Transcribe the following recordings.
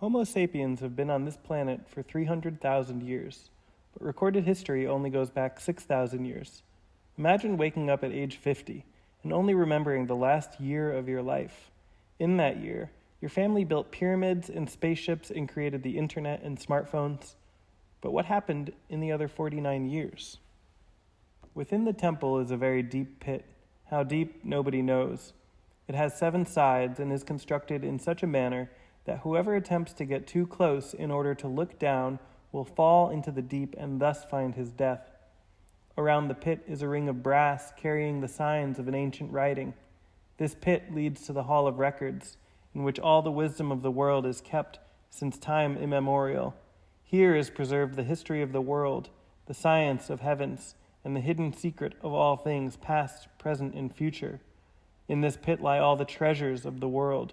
Homo sapiens have been on this planet for 300,000 years, but recorded history only goes back 6,000 years. Imagine waking up at age 50 and only remembering the last year of your life. In that year, your family built pyramids and spaceships and created the internet and smartphones. But what happened in the other 49 years? Within the temple is a very deep pit. How deep, nobody knows. It has 7 sides and is constructed in such a manner that whoever attempts to get too close in order to look down will fall into the deep and thus find his death. Around the pit is a ring of brass carrying the signs of an ancient writing. This pit leads to the Hall of Records, in which all the wisdom of the world is kept since time immemorial. Here is preserved the history of the world, the science of heavens, and the hidden secret of all things past, present, and future. In this pit lie all the treasures of the world,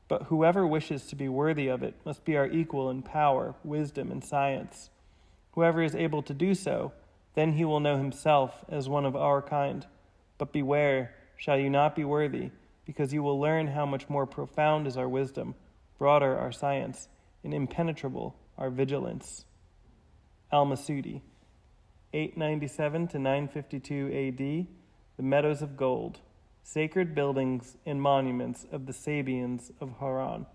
but whoever wishes to be worthy of it must be our equal in power, wisdom, and science. Whoever is able to do so, then he will know himself as one of our kind. But beware, shall you not be worthy, because you will learn how much more profound is our wisdom, broader our science, and impenetrable our vigilance. Al-Masudi, 897 to 952 A.D., the Meadows of Gold, sacred buildings and monuments of the Sabians of Haran.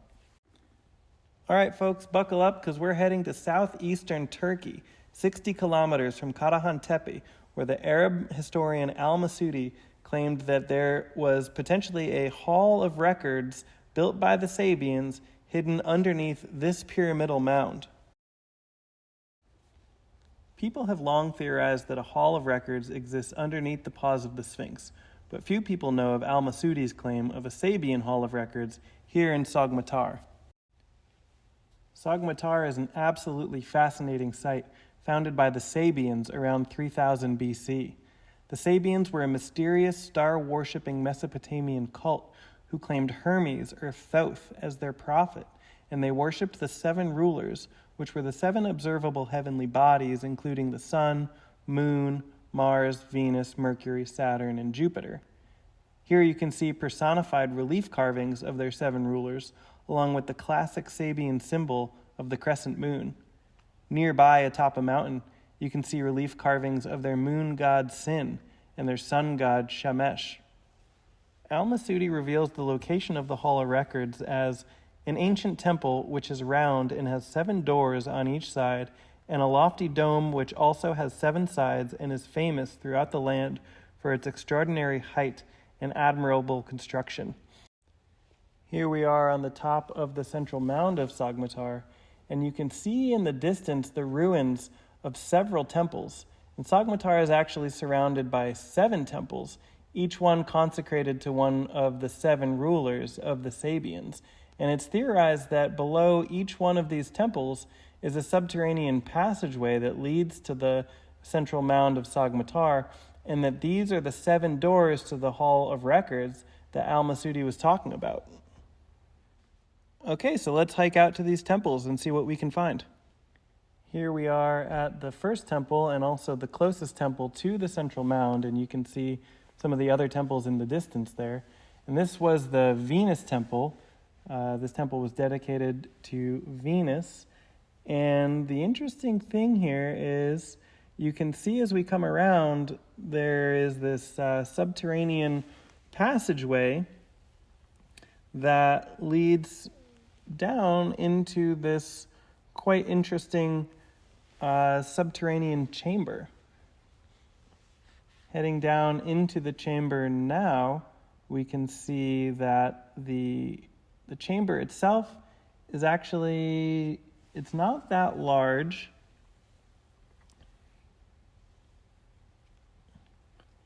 All right, folks, buckle up because we're heading to southeastern Turkey, 60 kilometers from Karahan Tepe, where the Arab historian Al-Masudi claimed that there was potentially a hall of records built by the Sabians hidden underneath this pyramidal mound. People have long theorized that a hall of records exists underneath the paws of the Sphinx, but few people know of Al-Masudi's claim of a Sabian hall of records here in Sogmatar. Sogmatar is an absolutely fascinating site founded by the Sabians around 3000 BC. The Sabians were a mysterious star-worshipping Mesopotamian cult who claimed Hermes or Thoth as their prophet, and they worshipped the 7 rulers, which were the 7 observable heavenly bodies, including the Sun, Moon, Mars, Venus, Mercury, Saturn, and Jupiter. Here you can see personified relief carvings of their 7 rulers, along with the classic Sabian symbol of the crescent moon. Nearby, atop a mountain, you can see relief carvings of their moon god Sin and their sun god Shamesh. Al-Masudi reveals the location of the Hall of Records as an ancient temple which is round and has 7 doors on each side, and a lofty dome which also has 7 sides and is famous throughout the land for its extraordinary height and admirable construction. Here we are on the top of the central mound of Sogmatar, and you can see in the distance the ruins of several temples. And Sogmatar is actually surrounded by 7 temples, each one consecrated to one of the 7 rulers of the Sabians. And it's theorized that below each one of these temples is a subterranean passageway that leads to the central mound of Sogmatar, and that these are the 7 doors to the Hall of Records that Al-Masudi was talking about. Okay, so let's hike out to these temples and see what we can find. Here we are at the first temple and also the closest temple to the central mound, and you can see some of the other temples in the distance there. And this was the Venus temple. This temple was dedicated to Venus. And the interesting thing here is you can see as we come around, there is this subterranean passageway that leads down into this quite interesting subterranean chamber. Heading down into the chamber now, we can see that the chamber itself is actually, it's not that large.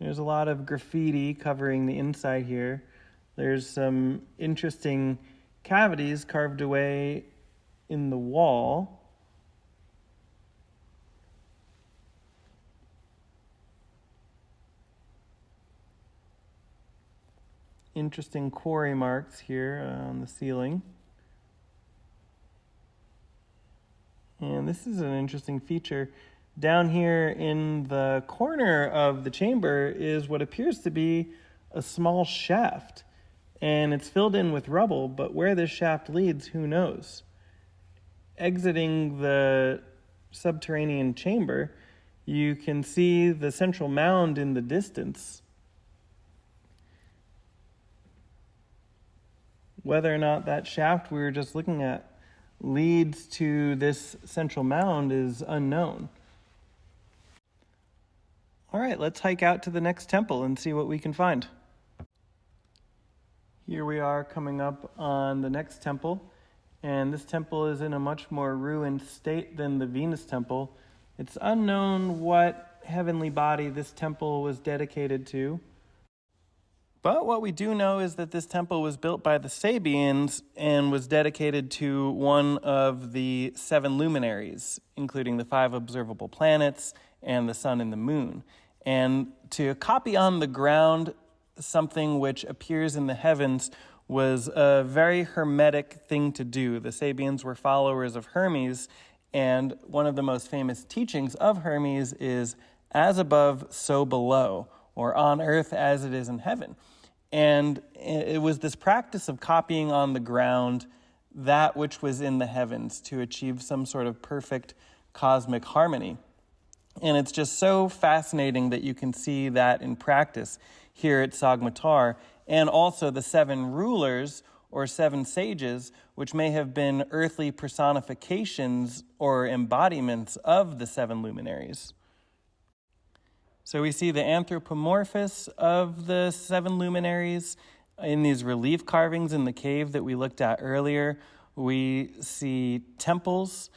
There's a lot of graffiti covering the inside here. There's some interesting cavities carved away in the wall. Interesting quarry marks here on the ceiling. And this is an interesting feature. Down here in the corner of the chamber is what appears to be a small shaft. And it's filled in with rubble, but where this shaft leads, who knows? exiting the subterranean chamber, you can see the central mound in the distance. Whether or not that shaft we were just looking at leads to this central mound is unknown. All right, let's hike out to the next temple and see what we can find. Here we are coming up on the next temple, and this temple is in a much more ruined state than the Venus temple. It's unknown what heavenly body this temple was dedicated to, but what we do know is that this temple was built by the Sabians and was dedicated to one of the 7 luminaries, including the 5 observable planets and the sun and the moon. And to copy on the ground something which appears in the heavens was a very hermetic thing to do. The Sabians were followers of Hermes, and one of the most famous teachings of Hermes is as above, so below, or on earth as it is in heaven. And it was this practice of copying on the ground that which was in the heavens to achieve some sort of perfect cosmic harmony. And it's just so fascinating that you can see that in practice here at Sogmatar, and also the 7 rulers or 7 sages, which may have been earthly personifications or embodiments of the 7 luminaries. So we see the anthropomorphos of the 7 luminaries in these relief carvings in the cave that we looked at earlier. We see temples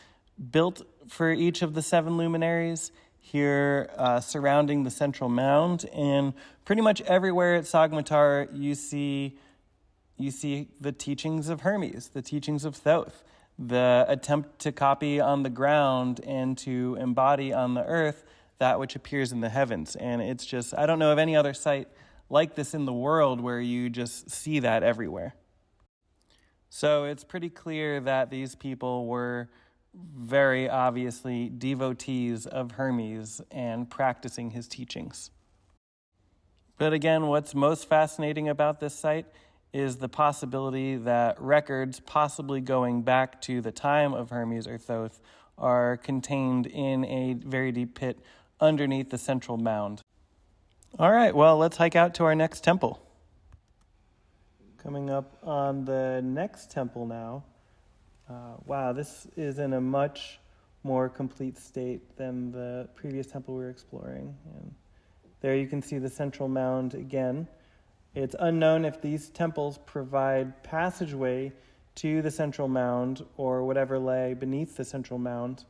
built for each of the 7 luminaries here surrounding the central mound, and pretty much everywhere at Sogmatar you see the teachings of Hermes, the teachings of Thoth, the attempt to copy on the ground and to embody on the earth that which appears in the heavens. And it's just, I don't know of any other site like this in the world where you just see that everywhere. So it's pretty clear that these people were very obviously devotees of Hermes and practicing his teachings. But again, what's most fascinating about this site is the possibility that records possibly going back to the time of Hermes or Thoth are contained in a very deep pit underneath the central mound. All right, well, let's hike out to our next temple. Coming up on the next temple now. Wow, this is in a much more complete state than the previous temple we were exploring. And there you can see the central mound again. It's unknown if these temples provide passageway to the central mound or whatever lay beneath the central mound.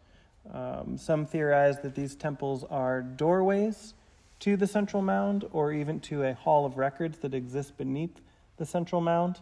Some theorize that these temples are doorways to the central mound or even to a hall of records that exists beneath the central mound.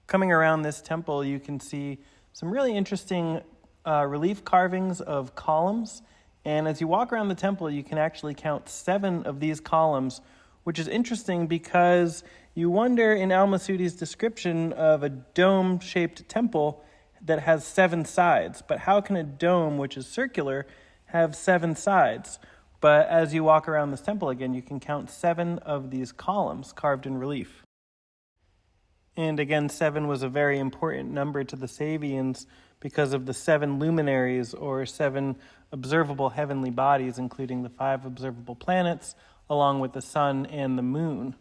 Coming around this temple, you can see some really interesting relief carvings of columns. And as you walk around the temple, you can actually count 7 of these columns, which is interesting because you wonder in Al-Masudi's description of a dome-shaped temple that has 7 sides. But how can a dome, which is circular, have 7 sides? But as you walk around this temple again, you can count 7 of these columns carved in relief. And again, 7 was a very important number to the Sabians because of the 7 luminaries or 7 observable heavenly bodies, including the 5 observable planets, along with the sun and the moon.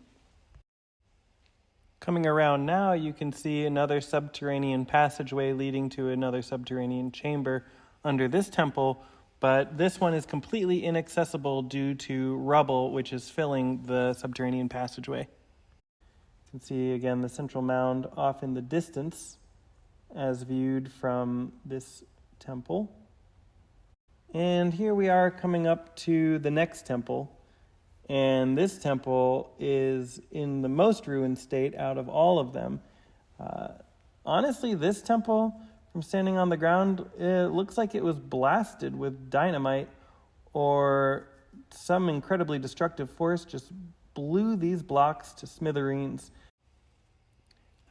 Coming around now, you can see another subterranean passageway leading to another subterranean chamber under this temple, but this one is completely inaccessible due to rubble, which is filling the subterranean passageway. You can see again the central mound off in the distance as viewed from this temple. And here we are coming up to the next temple. And this temple is in the most ruined state out of all of them. Honestly, this temple, from standing on the ground, it looks like it was blasted with dynamite or some incredibly destructive force just blew these blocks to smithereens.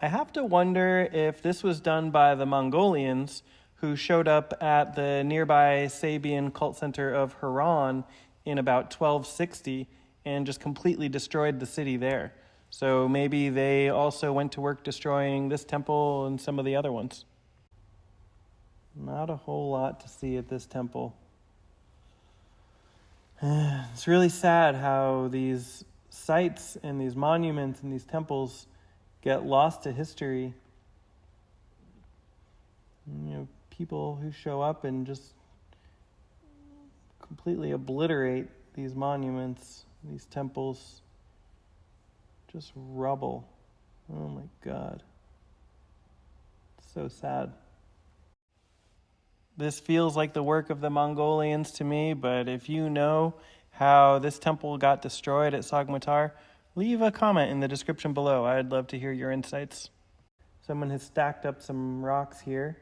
I have to wonder if this was done by the Mongolians who showed up at the nearby Sabian cult center of Haran in about 1260 and just completely destroyed the city there. So maybe they also went to work destroying this temple and some of the other ones. Not a whole lot to see at this temple. It's really sad how these sites and these monuments and these temples get lost to history. People who show up and just completely obliterate these monuments, these temples. Just rubble. Oh my God. It's so sad. This feels like the work of the Mongolians to me, but if you know how this temple got destroyed at Sogmatar, leave a comment in the description below. I'd love to hear your insights. Someone has stacked up some rocks here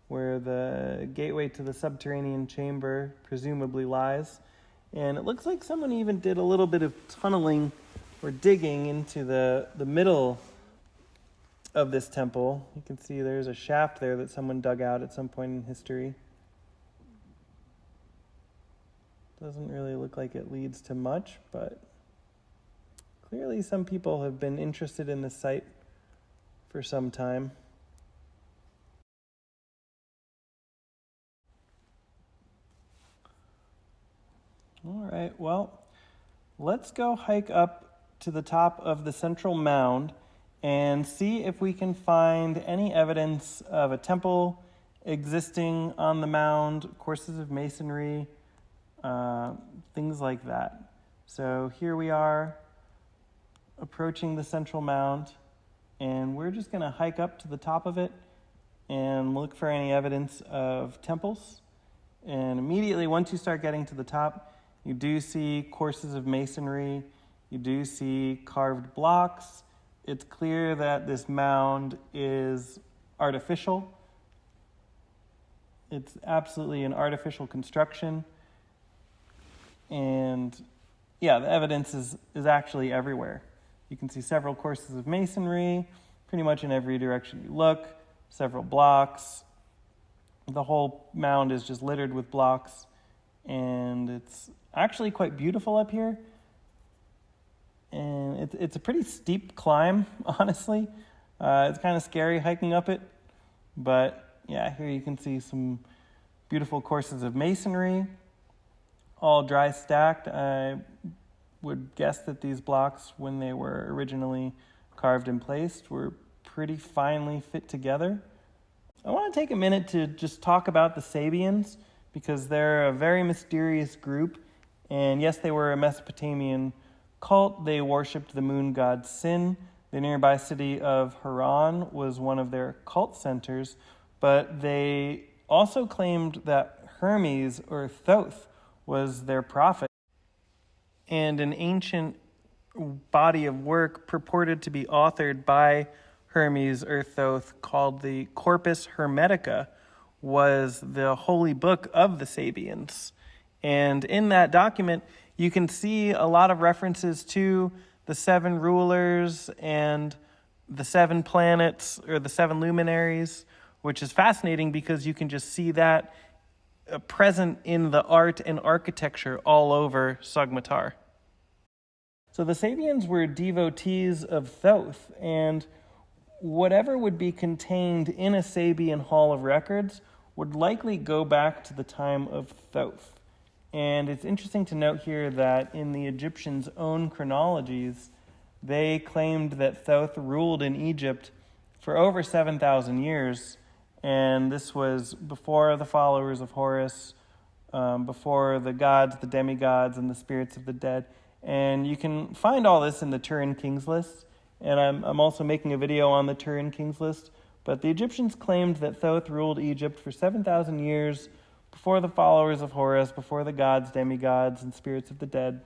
where the gateway to the subterranean chamber presumably lies. And it looks like someone even did a little bit of tunneling or digging into the middle of this temple. You can see there's a shaft there that someone dug out at some point in history. Doesn't really look like it leads to much, but clearly some people have been interested in this site for some time. All right, well, let's go hike up to the top of the central mound and see if we can find any evidence of a temple existing on the mound, courses of masonry, things like that. So here we are approaching the central mound, and we're just going to hike up to the top of it and look for any evidence of temples. And immediately once you start getting to the top, you do see courses of masonry, you do see carved blocks. It's clear that this mound is artificial. It's absolutely an artificial construction. And yeah, the evidence is actually everywhere. You can see several courses of masonry, pretty much in every direction you look, several blocks. The whole mound is just littered with blocks, and it's actually quite beautiful up here. And it's a pretty steep climb, honestly. It's kind of scary hiking up it. But yeah, here you can see some beautiful courses of masonry, all dry stacked. I would guess that these blocks, when they were originally carved and placed, were pretty finely fit together. I want to take a minute to just talk about the Sabians, because they're a very mysterious group. And yes, they were a Mesopotamian cult. They worshipped the moon god Sin. The nearby city of Haran was one of their cult centers, but they also claimed that Hermes, or Thoth, was their prophet. And an ancient body of work purported to be authored by Hermes or Thoth, called the Corpus Hermetica, was the holy book of the Sabians. And in that document, you can see a lot of references to the 7 rulers and the 7 planets, or the 7 luminaries, which is fascinating because you can just see that present in the art and architecture all over Sogmatar. So the Sabians were devotees of Thoth, and whatever would be contained in a Sabian Hall of Records would likely go back to the time of Thoth. And it's interesting to note here that in the Egyptians' own chronologies, they claimed that Thoth ruled in Egypt for over 7,000 years, and this was before the followers of Horus, before the gods, the demigods, and the spirits of the dead. And you can find all this in the Turin Kings List, and I'm also making a video on the Turin Kings List. But the Egyptians claimed that Thoth ruled Egypt for 7,000 years before the followers of Horus, before the gods, demigods, and spirits of the dead,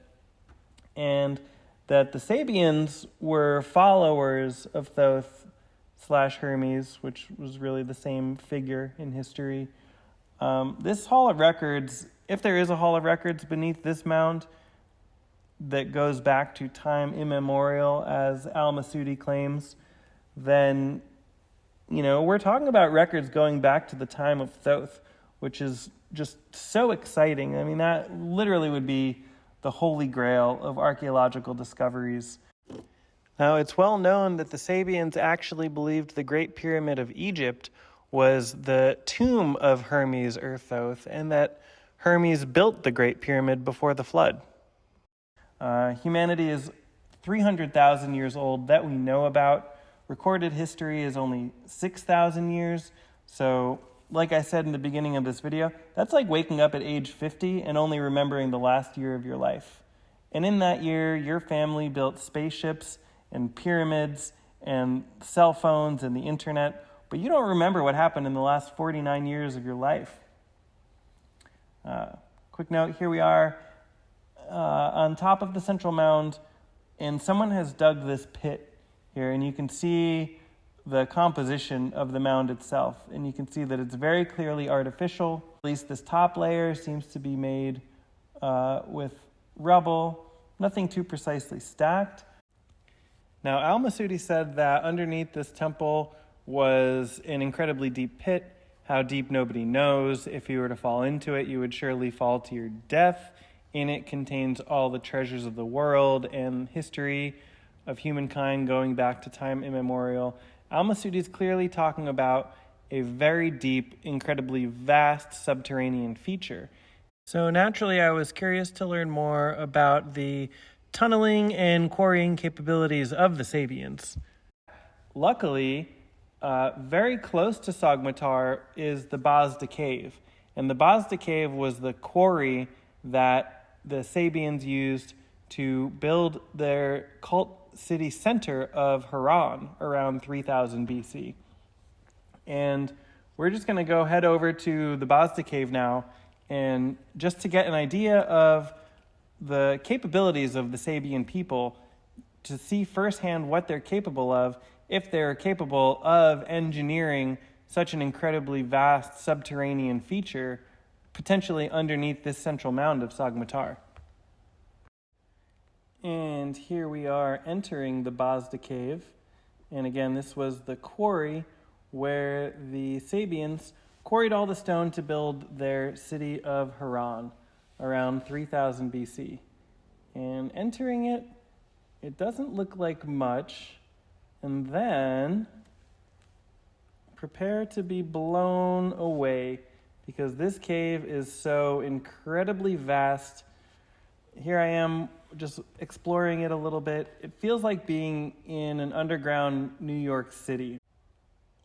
and that the Sabians were followers of Thoth / Hermes, which was really the same figure in history. This Hall of Records, if there is a Hall of Records beneath this mound that goes back to time immemorial, as Al-Masudi claims, then, we're talking about records going back to the time of Thoth, which is just so exciting. I mean, that literally would be the holy grail of archaeological discoveries. Now, it's well known that the Sabians actually believed the Great Pyramid of Egypt was the tomb of Hermes or Thoth, and that Hermes built the Great Pyramid before the flood. Humanity is 300,000 years old that we know about. Recorded history is only 6,000 years. So, like I said in the beginning of this video, that's like waking up at age 50 and only remembering the last year of your life. And in that year, your family built spaceships and pyramids and cell phones and the internet, but you don't remember what happened in the last 49 years of your life. Quick note, here we are on top of the central mound, and someone has dug this pit here, and you can see the composition of the mound itself, and you can see that it's very clearly artificial. At least this top layer seems to be made with rubble, nothing too precisely stacked. Now, Al-Masudi said that underneath this temple was an incredibly deep pit. How deep, nobody knows. If you were to fall into it, you would surely fall to your death. In it contains all the treasures of the world and history of humankind going back to time immemorial. Al-Masudi is clearly talking about a very deep, incredibly vast subterranean feature. So naturally, I was curious to learn more about the tunneling and quarrying capabilities of the Sabians. Luckily, very close to Sogmatar is the BAZDA cave. And the BAZDA cave was the quarry that the Sabians used to build their cult city center of Haran around 3000 BC. And we're just going to go head over to the BAZDA cave now, and just to get an idea of the capabilities of the Sabian people, to see firsthand what they're capable of, if they're capable of engineering such an incredibly vast subterranean feature, potentially underneath this central mound of Sogmatar. And here we are entering the BAZDA cave. And again, this was the quarry where the Sabians quarried all the stone to build their city of Haran around 3000 BC. And entering it, it doesn't look like much. And then prepare to be blown away, because this cave is so incredibly vast. Here I am just exploring it a little bit. It feels like being in an underground New York City.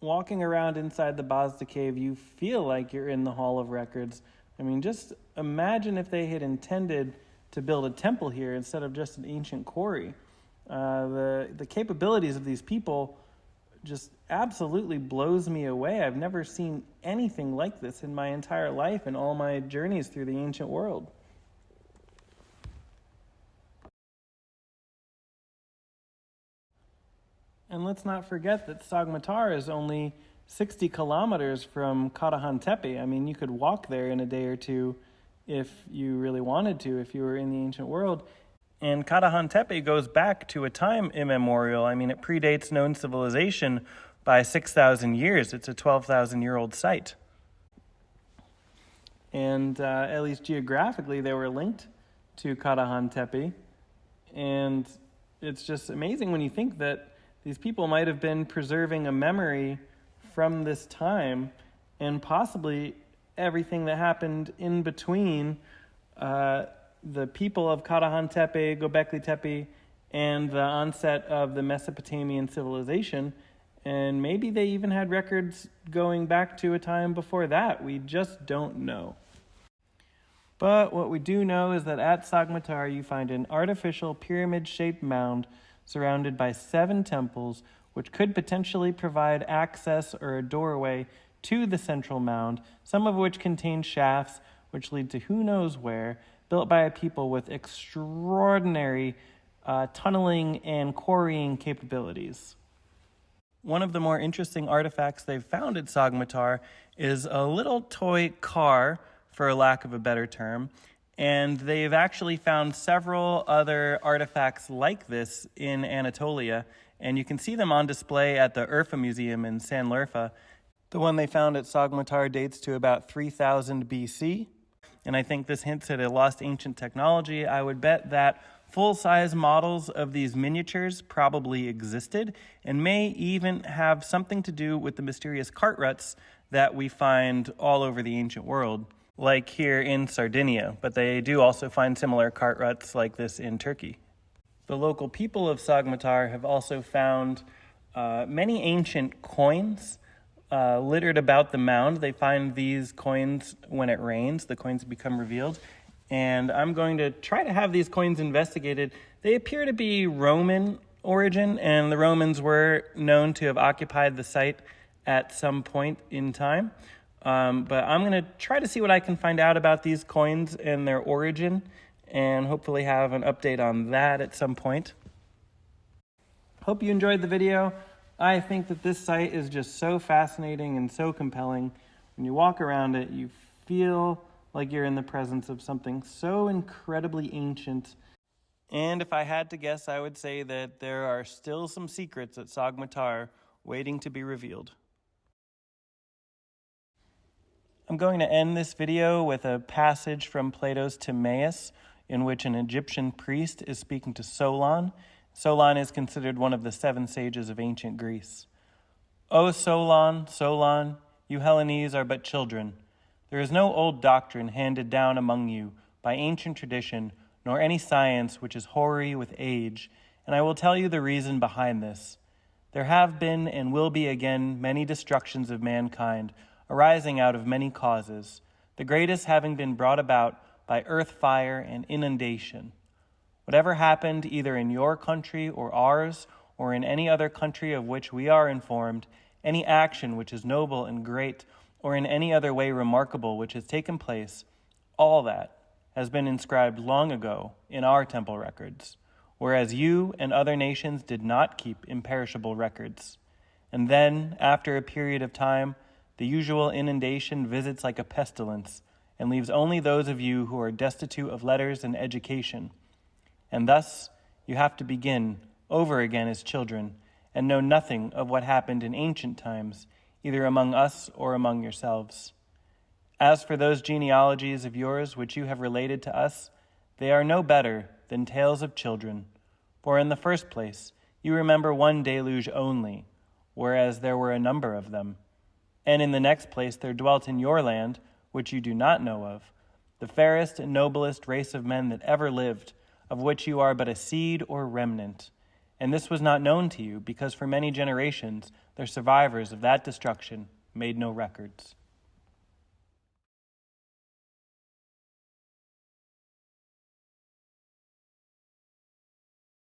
Walking around inside the BAZDA cave, you feel like you're in the Hall of Records. I mean, just imagine if they had intended to build a temple here instead of just an ancient quarry. The capabilities of these people just absolutely blows me away. I've never seen anything like this in my entire life and all my journeys through the ancient world. And let's not forget that Sogmatar is only 60 kilometers from Karahan Tepe. I mean, you could walk there in a day or two if you really wanted to, if you were in the ancient world. And Karahan Tepe goes back to a time immemorial. I mean, it predates known civilization by 6,000 years. It's a 12,000-year-old site. And at least geographically, they were linked to Karahan Tepe. And it's just amazing when you think that these people might have been preserving a memory from this time, and possibly everything that happened in between the people of Karahan Tepe, Göbekli Tepe, and the onset of the Mesopotamian civilization. And maybe they even had records going back to a time before that. We just don't know. But what we do know is that at Sogmatar you find an artificial pyramid-shaped mound surrounded by 7 temples, which could potentially provide access or a doorway to the central mound, some of which contain shafts which lead to who knows where, built by a people with extraordinary tunneling and quarrying capabilities. One of the more interesting artifacts they've found at Sogmatar is a little toy car, for lack of a better term, and they've actually found several other artifacts like this in Anatolia, and you can see them on display at the Urfa Museum in Sanliurfa. The one they found at Sogmatar dates to about 3000 BC, and I think this hints at a lost ancient technology. I would bet that full-size models of these miniatures probably existed and may even have something to do with the mysterious cart ruts that we find all over the ancient world, like here in Sardinia, but they do also find similar cart ruts like this in Turkey. The local people of Sogmatar have also found many ancient coins littered about the mound. They find these coins when it rains. The coins become revealed. And I'm going to try to have these coins investigated. They appear to be Roman origin, and the Romans were known to have occupied the site at some point in time. But I'm going to try to see what I can find out about these coins and their origin, and hopefully have an update on that at some point. Hope you enjoyed the video. I think that this site is just so fascinating and so compelling. When you walk around it, you feel like you're in the presence of something so incredibly ancient. And if I had to guess, I would say that there are still some secrets at Sogmatar waiting to be revealed. I'm going to end this video with a passage from Plato's Timaeus, in which an Egyptian priest is speaking to Solon. Solon is considered one of the 7 sages of ancient Greece. O Solon, Solon, you Hellenes are but children. There is no old doctrine handed down among you by ancient tradition, nor any science which is hoary with age, and I will tell you the reason behind this. There have been and will be again many destructions of mankind, arising out of many causes, the greatest having been brought about by earth fire and inundation. Whatever happened either in your country or ours, or in any other country of which we are informed, any action which is noble and great, or in any other way remarkable which has taken place, all that has been inscribed long ago in our temple records, whereas you and other nations did not keep imperishable records. And then, after a period of time, the usual inundation visits like a pestilence, and leaves only those of you who are destitute of letters and education. And thus you have to begin over again as children, and know nothing of what happened in ancient times, either among us or among yourselves. As for those genealogies of yours which you have related to us, they are no better than tales of children. For in the first place, you remember one deluge only, whereas there were a number of them. And in the next place there dwelt in your land, which you do not know of, the fairest and noblest race of men that ever lived, of which you are but a seed or remnant. And this was not known to you, because for many generations the survivors of that destruction made no records.